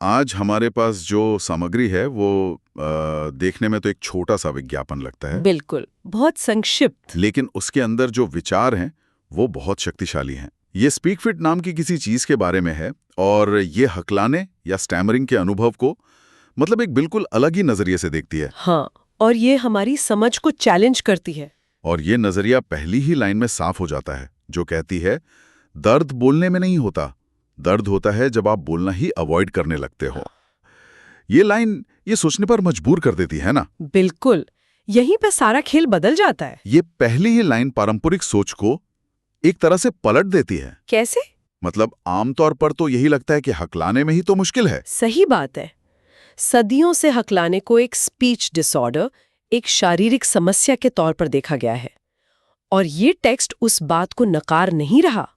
आज हमारे पास जो सामग्री है वो देखने में तो एक छोटा सा विज्ञापन लगता है। बिल्कुल, बहुत संक्षिप्त। लेकिन उसके अंदर जो विचार हैं वो बहुत शक्तिशाली हैं। ये स्पीक फिट नाम की किसी चीज के बारे में है और ये हकलाने या स्टैमरिंग के अनुभव को मतलब एक बिल्कुल अलग ही नजरिए से देखती है। हाँ, और ये हमारी समझ को चैलेंज करती है। और ये नजरिया पहली ही लाइन में साफ हो जाता है, जो कहती है दर्द बोलने में नहीं होता, दर्द होता है जब आप बोलना ही अवॉइड करने लगते हो। ये लाइन ये सोचने पर मजबूर कर देती है ना। बिल्कुल, यहीं पे सारा खेल बदल जाता है। ये पहली ही लाइन पारंपरिक सोच को एक तरह से पलट देती है। कैसे? मतलब आमतौर पर तो यही लगता है कि हकलाने में ही तो मुश्किल है। सही बात है। सदियों से हकलाने को एक स्पीच डिसऑर्डर, एक शारीरिक समस्या के तौर पर देखा गया है। और ये टेक्स्ट उस बात को नकार नहीं रहा।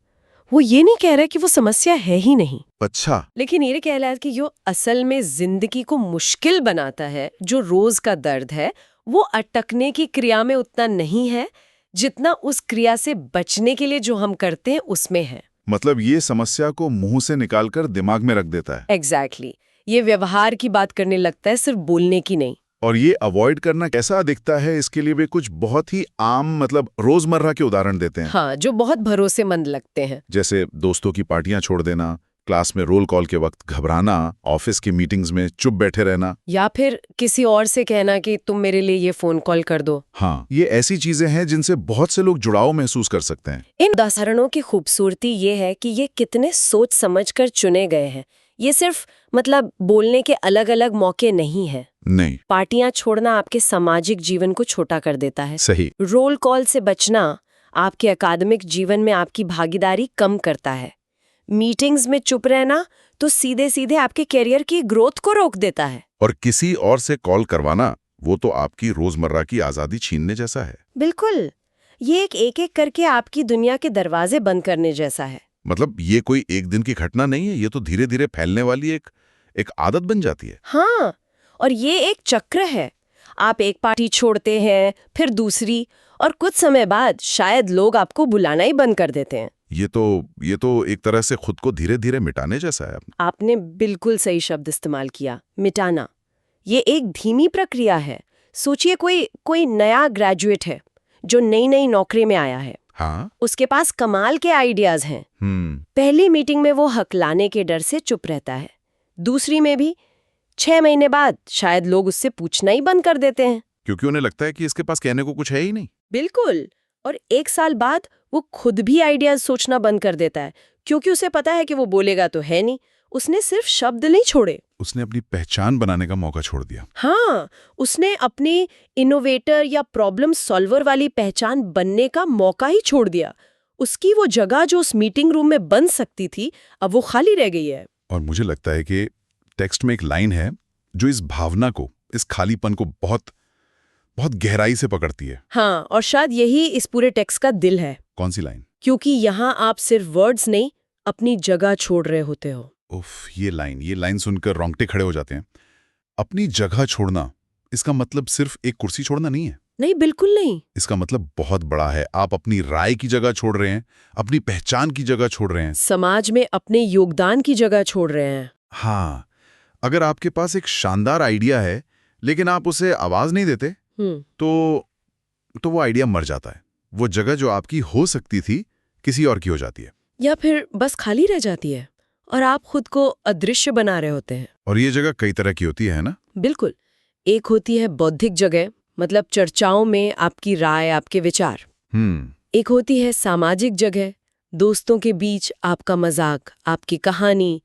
वो ये नहीं कह रहा कि वो समस्या है ही नहीं। अच्छा, लेकिन ये कह रहा है कि जो असल में जिंदगी को मुश्किल बनाता है, जो रोज का दर्द है, वो अटकने की क्रिया में उतना नहीं है जितना उस क्रिया से बचने के लिए जो हम करते हैं उसमें है। मतलब ये समस्या को मुंह से निकालकर दिमाग में रख देता है। एग्जैक्टली। ये व्यवहार की बात करने लगता है, सिर्फ बोलने की नहीं। और ये अवॉइड करना कैसा दिखता है, इसके लिए भी कुछ बहुत ही आम मतलब रोजमर्रा के उदाहरण देते हैं। हाँ, जो बहुत भरोसेमंद लगते हैं। जैसे दोस्तों की पार्टियां छोड़ देना, क्लास में रोल कॉल के वक्त घबराना, ऑफिस की मीटिंग्स में चुप बैठे रहना, या फिर किसी और से कहना कि तुम मेरे लिए ये फोन कॉल कर दो। हाँ, ये ऐसी चीजें हैं जिनसे बहुत से लोग जुड़ाव महसूस कर सकते हैं। इन उदाहरणों की खूबसूरती ये है कि ये कितने सोच समझकर चुने गए हैं। ये सिर्फ मतलब बोलने के अलग अलग मौके नहीं है। नहीं, पार्टियां छोड़ना आपके सामाजिक जीवन को छोटा कर देता है। सही। रोल कॉल से बचना आपके अकादमिक जीवन में आपकी भागीदारी कम करता है। मीटिंग्स में चुप रहना तो सीधे सीधे आपके करियर की ग्रोथ को रोक देता है। और किसी और से कॉल करवाना, वो तो आपकी रोजमर्रा की आजादी छीनने जैसा है। बिल्कुल, ये एक करके आपकी दुनिया के दरवाजे बंद करने जैसा है। मतलब ये कोई एक दिन की घटना नहीं है, ये तो धीरे धीरे फैलने वाली एक आदत बन जाती है। हाँ, और ये एक चक्र है। आप एक पार्टी छोड़ते हैं, फिर दूसरी, और कुछ समय बाद शायद लोग आपको बुलाना ही बंद कर देते हैं। ये तो एक तरह से खुद को धीरे धीरे मिटाने जैसा है। आपने बिल्कुल सही शब्द इस्तेमाल किया, मिटाना। ये एक धीमी प्रक्रिया है। सोचिए कोई नया ग्रेजुएट है जो नई नौकरी में आया है। हाँ। उसके पास कमाल के आइडियाज हैं। पहली मीटिंग में वो हकलाने के डर से चुप रहता है, दूसरी में भी। 6 महीने बाद शायद लोग उससे पूछना ही बंद कर देते हैं, क्योंकि उन्हें लगता है कि इसके पास कहने को कुछ है ही नहीं। बिल्कुल। और 1 साल बाद वो खुद भी आइडियाज सोचना बंद कर देता है, क्योंकि उसे पता है कि वो बोलेगा तो है नहीं। उसने सिर्फ शब्द नहीं छोड़े, उसने अपनी पहचान बनाने का मौका छोड़ दिया। हाँ, उसने अपनी इनोवेटर या प्रॉब्लम सॉल्वर वाली पहचान बनने का मौका ही छोड़ दिया। उसकी वो जगह जो उस मीटिंग रूम में बन सकती थी, अब वो खाली रह गई है। और मुझे लगता है कि टेक्स्ट में एक लाइन है जो इस भावना को, इस खालीपन को बहुत बहुत गहराई से पकड़ती है। हाँ, और शायद यही इस पूरे टेक्स्ट का दिल है। कौन सी लाइन? क्योंकि यहाँ आप सिर्फ वर्ड्स नहीं, अपनी जगह छोड़ रहे होते हो। उफ, ये लाइन सुनकर रोंगटे खड़े हो जाते हैं। अपनी जगह छोड़ना, इसका मतलब सिर्फ एक कुर्सी छोड़ना नहीं है। नहीं, बिल्कुल नहीं। इसका मतलब बहुत बड़ा है। आप अपनी राय की जगह छोड़ रहे हैं, अपनी पहचान की जगह छोड़ रहे हैं, समाज में अपने योगदान की जगह छोड़ रहे हैं। हाँ, अगर आपके पास एक शानदार आइडिया है लेकिन आप उसे आवाज नहीं देते, तो वो आइडिया मर जाता है। वो जगह जो आपकी हो सकती थी किसी और की हो जाती है, या फिर बस खाली रह जाती है और आप खुद को अदृश्य बना रहे होते हैं। और ये जगह कई तरह की होती है ना। बिल्कुल। एक होती है बौद्धिक जगह, मतलब चर्चाओं में आपकी राय, आपके विचार। एक होती है सामाजिक जगह, दोस्तों के बीच आपका मजाक, आपकी कहानी।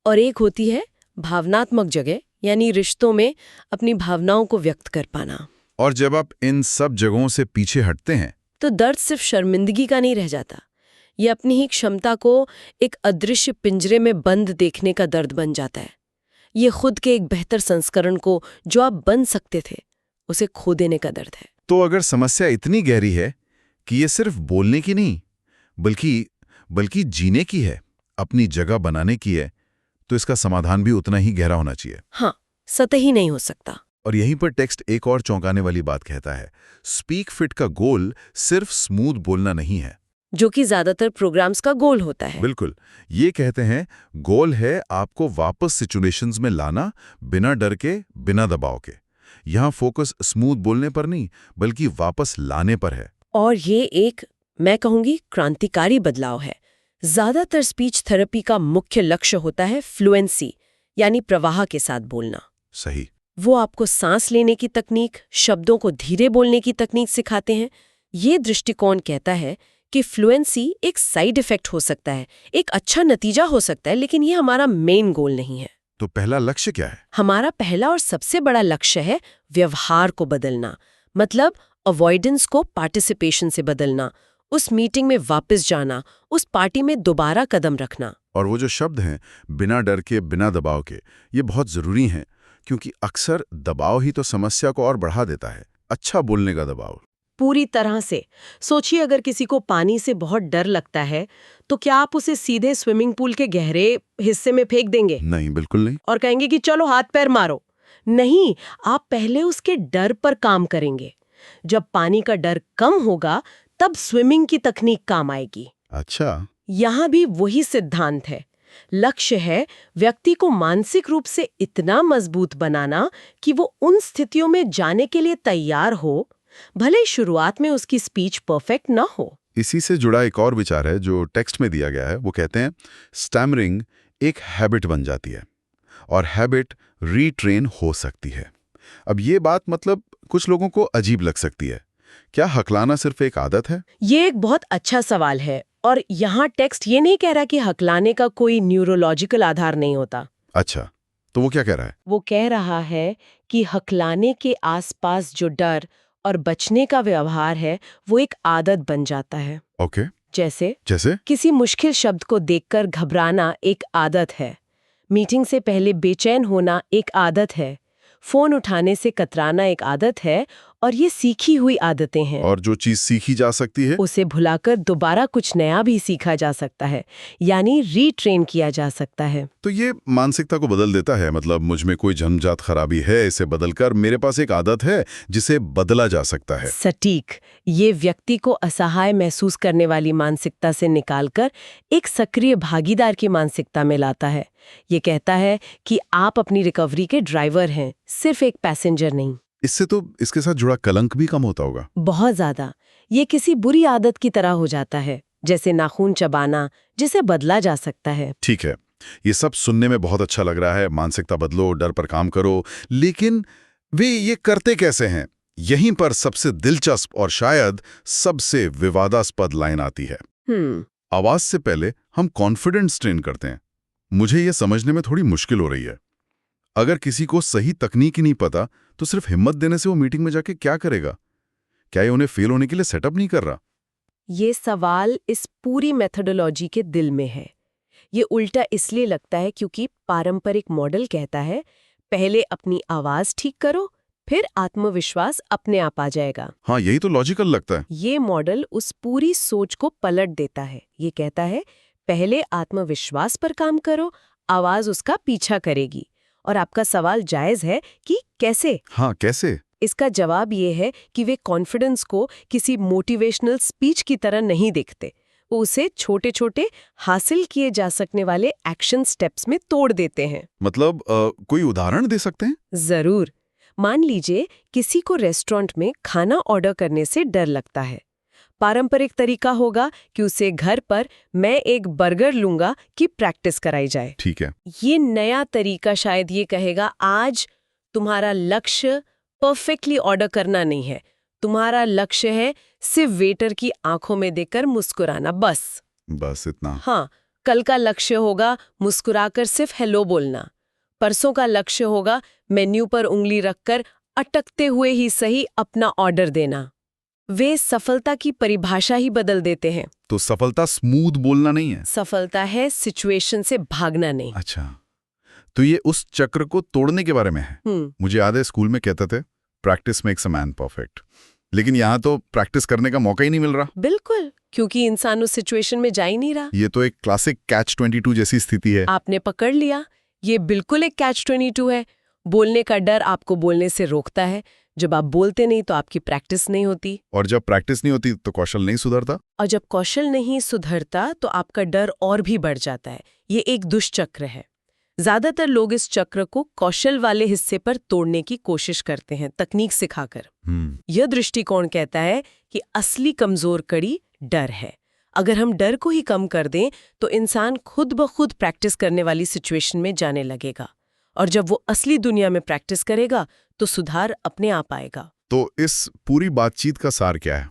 और एक होती है भावनात्मक जगह, यानी रिश्तों में अपनी भावनाओं को व्यक्त कर पाना। और जब आप इन सब जगहों से पीछे हटते हैं तो दर्द सिर्फ शर्मिंदगी का नहीं रह जाता, ये अपनी ही क्षमता को एक अदृश्य पिंजरे में बंद देखने का दर्द बन जाता है। ये खुद के एक बेहतर संस्करण को जो आप बन सकते थे, उसे खो देने का दर्द है। तो अगर समस्या इतनी गहरी है कि ये सिर्फ बोलने की नहीं बल्कि जीने की है, अपनी जगह बनाने की है, तो इसका समाधान भी उतना ही गहरा होना चाहिए। हाँ, सतही नहीं हो सकता। और यहीं पर टेक्स्ट एक और चौंकाने वाली बात कहता है। स्पीक फिट का गोल सिर्फ स्मूथ बोलना नहीं है, जो कि ज्यादातर प्रोग्राम्स का गोल होता है। बिल्कुल, ये कहते हैं गोल है आपको वापस सिचुएशंस में लाना, बिना डर के, बिना दबाव के। यहाँ फोकस स्मूथ बोलने पर नहीं, बल्कि वापस लाने पर है। और ये एक, मैं कहूंगी, क्रांतिकारी बदलाव है। ज्यादातर स्पीच थेरेपी का मुख्य लक्ष्य होता है फ्लुएंसी, यानी प्रवाह के साथ बोलना। सही। वो आपको सांस लेने की तकनीक, शब्दों को धीरे बोलने की तकनीक सिखाते हैं। ये दृष्टिकोण कहता है कि फ्लुएंसी एक साइड इफेक्ट हो सकता है, एक अच्छा नतीजा हो सकता है, लेकिन ये हमारा मेन गोल नहीं है। तो पहला लक्ष्य क्या है? हमारा पहला और सबसे बड़ा लक्ष्य है व्यवहार को बदलना। मतलब अवॉइडेंस को पार्टिसिपेशन से बदलना, उस मीटिंग में वापस जाना, उस पार्टी में दोबारा कदम रखना। और वो जो शब्द हैं, बिना डर के, बिना दबाव के, ये बहुत ज़रूरी हैं, क्योंकि अक्सर दबाव ही तो समस्या को और बढ़ा देता है। अच्छा बोलने का दबाव। पूरी तरह से। सोचिए, अगर किसी को पानी से बहुत डर लगता है, तो क्या आप उसे सीधे स्विमिंग पूल के गहरे हिस्से में फेंक देंगे? नहीं, बिल्कुल नहीं। और कहेंगे कि चलो हाथ पैर मारो? नहीं, आप पहले उसके डर पर काम करेंगे। जब पानी का डर कम होगा, तब स्विमिंग की तकनीक काम आएगी। अच्छा। यहाँ भी वही सिद्धांत है। लक्ष्य है व्यक्ति को मानसिक रूप से इतना मजबूत बनाना कि वो उन स्थितियों में जाने के लिए तैयार हो, भले ही शुरुआत में उसकी स्पीच परफेक्ट ना हो। इसी से जुड़ा एक और विचार है जो टेक्स्ट में दिया गया है। वो कहते हैं स्टैमरिंग एक हैबिट बन जाती है और हैबिट रीट्रेन हो सकती है। अब ये बात मतलब कुछ लोगों को अजीब लग सकती है। क्या हकलाना सिर्फ एक आदत है? ये एक बहुत अच्छा सवाल है, और यहाँ टेक्स्ट ये नहीं कह रहा कि हकलाने का कोई न्यूरोलॉजिकल आधार नहीं होता। अच्छा, तो वो क्या कह रहा है? वो कह रहा है कि हकलाने के आसपास जो डर और बचने का व्यवहार है, वो एक आदत बन जाता है। ओके। जैसे किसी मुश्किल शब्द को देखकर घबराना एक आदत है, मीटिंग से पहले बेचैन होना एक आदत है, फोन उठाने से कतराना एक आदत है, और ये सीखी हुई आदतें हैं। और जो चीज सीखी जा सकती है, उसे भुलाकर दोबारा कुछ नया भी सीखा जा सकता है, यानी रीट्रेन किया जा सकता है। तो ये मानसिकता को बदल देता है। मतलब मुझ में कोई जन्मजात खराबी है, इसे बदलकर मेरे पास एक आदत है जिसे बदला जा सकता है। सटीक। ये व्यक्ति को असहाय महसूस करने वाली मानसिकता से निकालकर एक सक्रिय भागीदार की मानसिकता में लाता है। ये कहता है कि आप अपनी रिकवरी के ड्राइवर हैं, सिर्फ एक पैसेंजर नहीं। इससे तो इसके साथ जुड़ा कलंक भी कम होता होगा। बहुत ज्यादा। ये किसी बुरी आदत की तरह हो जाता है, जैसे नाखून चबाना, जिसे बदला जा सकता है। ठीक है, ये सब सुनने में बहुत अच्छा लग रहा है। मानसिकता बदलो, डर पर काम करो, लेकिन वे ये करते कैसे हैं? यहीं पर सबसे दिलचस्प और शायद सबसे विवादास्पद लाइन आती है। आवाज से पहले हम कॉन्फिडेंस ट्रेन करते हैं। मुझे ये समझने में थोड़ी मुश्किल हो रही है। अगर किसी को सही तकनीक ही नहीं पता, तो सिर्फ हिम्मत देने से वो मीटिंग में जाके क्या करेगा? क्या ये उन्हें फेल होने के लिए सेटअप नहीं कर रहा? ये सवाल इस पूरी मेथोडोलॉजी के दिल में है। ये उल्टा इसलिए लगता है क्योंकि पारंपरिक मॉडल कहता है, पहले अपनी आवाज ठीक करो, फिर आत्मविश्वास अपने आप आ जाएगा। हाँ, यही तो लॉजिकल लगता है। ये मॉडल उस पूरी सोच को पलट देता है। ये कहता है, पहले आत्मविश्वास पर काम करो, आवाज उसका पीछा करेगी। और आपका सवाल जायज है कि कैसे? हाँ, कैसे? इसका जवाब ये है कि वे कॉन्फिडेंस को किसी मोटिवेशनल स्पीच की तरह नहीं देखते। वो उसे छोटे छोटे हासिल किए जा सकने वाले एक्शन स्टेप्स में तोड़ देते हैं। मतलब कोई उदाहरण दे सकते हैं? जरूर। मान लीजिए किसी को रेस्टोरेंट में खाना ऑर्डर करने से डर लगता है। पारंपरिक तरीका होगा कि उसे घर पर मैं एक बर्गर लूंगा की प्रैक्टिस कराई जाए। ठीक है। ये नया तरीका शायद ये कहेगा, आज तुम्हारा लक्ष्य परफेक्टली ऑर्डर करना नहीं है, तुम्हारा लक्ष्य है सिर्फ वेटर की आंखों में देखकर मुस्कुराना, बस इतना। हाँ, कल का लक्ष्य होगा मुस्कुराकर सिर्फ हेलो बोलना। परसों का लक्ष्य होगा मेन्यू पर उंगली रखकर अटकते हुए ही सही अपना ऑर्डर देना। वे सफलता की परिभाषा ही बदल देते हैं। तो सफलता स्मूथ बोलना नहीं है? सफलता है सिचुएशन से भागना नहीं। अच्छा, तो ये उस चक्र को तोड़ने के बारे में है। मुझे याद है स्कूल में कहते थे practice makes a man perfect, लेकिन यहाँ तो प्रैक्टिस करने का मौका ही नहीं मिल रहा। बिल्कुल, क्योंकि इंसान उस सिचुएशन में जा ही नहीं रहा। ये तो एक क्लासिक कैच 22 जैसी स्थिति है। आपने पकड़ लिया, ये बिल्कुल एक कैच 22 है। बोलने का डर आपको बोलने से रोकता है, जब आप बोलते नहीं तो आपकी प्रैक्टिस नहीं होती, और जब प्रैक्टिस नहीं होती तो कौशल नहीं सुधरता। और जब कौशल नहीं सुधरता तो आपका डर और भी बढ़ जाता है। ये एक दुष्चक्र है। ज्यादातर लोग इस चक्र को कौशल वाले हिस्से पर तोड़ने की कोशिश करते हैं, तकनीक सिखाकर। यह दृष्टिकोण कहता है कि असली कमजोर कड़ी डर है। अगर हम डर को ही कम कर दें तो इंसान खुद ब खुद प्रैक्टिस करने वाली सिचुएशन में जाने लगेगा, और जब वो असली दुनिया में प्रैक्टिस करेगा तो सुधार अपने आप आएगा। तो इस पूरी बातचीत का सार क्या है?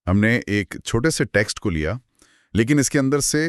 हमने एक छोटे से टेक्स्ट को लिया, लेकिन इसके अंदर से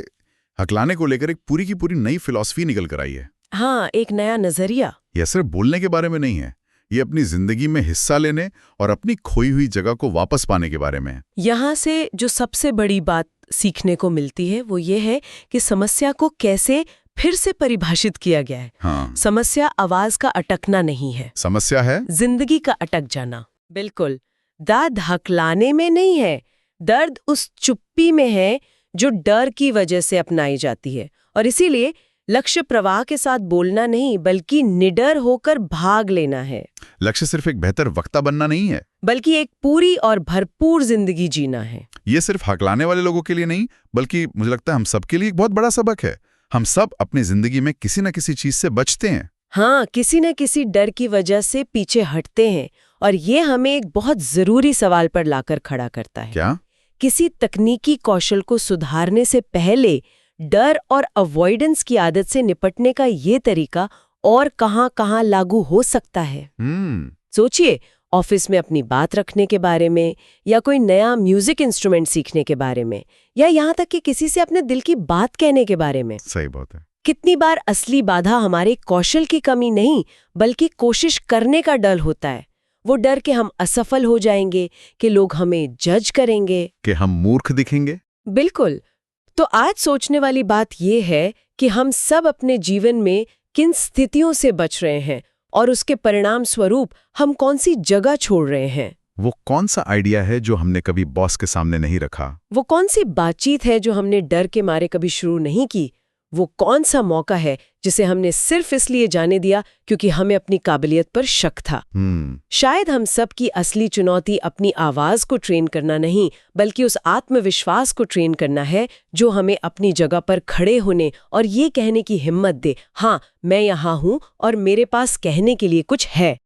हकलाने को लेकर एक पूरी की पूरी नई फिलॉसफी निकल कर आई है। हाँ, एक नया नजरिया। यह सिर्फ बोलने के बारे में नहीं है, ये अपनी जिंदगी में हिस्सा लेने और अपनी खोई हुई जगह को वापस पाने के बारे में है। यहाँ से जो सबसे बड़ी बात सीखने को मिलती है वो ये है कि समस्या को कैसे फिर से परिभाषित किया गया है। हाँ। समस्या आवाज का अटकना नहीं है, समस्या है जिंदगी का अटक जाना। बिल्कुल, दर्द हकलाने में नहीं है, दर्द उस चुप्पी में है जो डर की वजह से अपनाई जाती है। और इसीलिए लक्ष्य प्रवाह के साथ बोलना नहीं, बल्कि निडर होकर भाग लेना है। लक्ष्य सिर्फ एक बेहतर वक्ता बनना नहीं है, बल्कि एक पूरी और भरपूर जिंदगी जीना है। ये सिर्फ हकलाने वाले लोगों के लिए नहीं, बल्कि मुझे लगता है हम सबके लिए एक बहुत बड़ा सबक है। हम सब अपनी जिंदगी में किसी न किसी चीज से बचते हैं। हाँ, किसी न किसी डर की वजह से पीछे हटते हैं, और ये हमें एक बहुत जरूरी सवाल पर लाकर खड़ा करता है। क्या? किसी तकनीकी कौशल को सुधारने से पहले डर और अवॉइडेंस की आदत से निपटने का ये तरीका और कहाँ-कहाँ लागू हो सकता है। सोचिए, ऑफिस में अपनी बात रखने के बारे में, या कोई नया म्यूजिक इंस्ट्रूमेंट सीखने के बारे में, या यहाँ तक कि किसी से अपने दिल की बात कहने के बारे में। सही बात है। कितनी बार असली बाधा हमारे कौशल की कमी नहीं, बल्कि कोशिश करने का डर होता है। वो डर कि हम असफल हो जाएंगे, कि लोग हमें जज करेंगे, कि हम मूर्ख दिखेंगे। बिल्कुल। तो आज सोचने वाली बात ये है कि हम सब अपने जीवन में किन स्थितियों से बच रहे हैं, और उसके परिणाम स्वरूप हम कौन सी जगह छोड़ रहे हैं। वो कौन सा आइडिया है जो हमने कभी बॉस के सामने नहीं रखा? वो कौन सी बातचीत है जो हमने डर के मारे कभी शुरू नहीं की? वो कौन सा मौका है जिसे हमने सिर्फ इसलिए जाने दिया क्योंकि हमें अपनी काबिलियत पर शक था? शायद हम सब की असली चुनौती अपनी आवाज को ट्रेन करना नहीं, बल्कि उस आत्मविश्वास को ट्रेन करना है जो हमें अपनी जगह पर खड़े होने और ये कहने की हिम्मत दे, हाँ, मैं यहाँ हूँ और मेरे पास कहने के लिए कुछ है।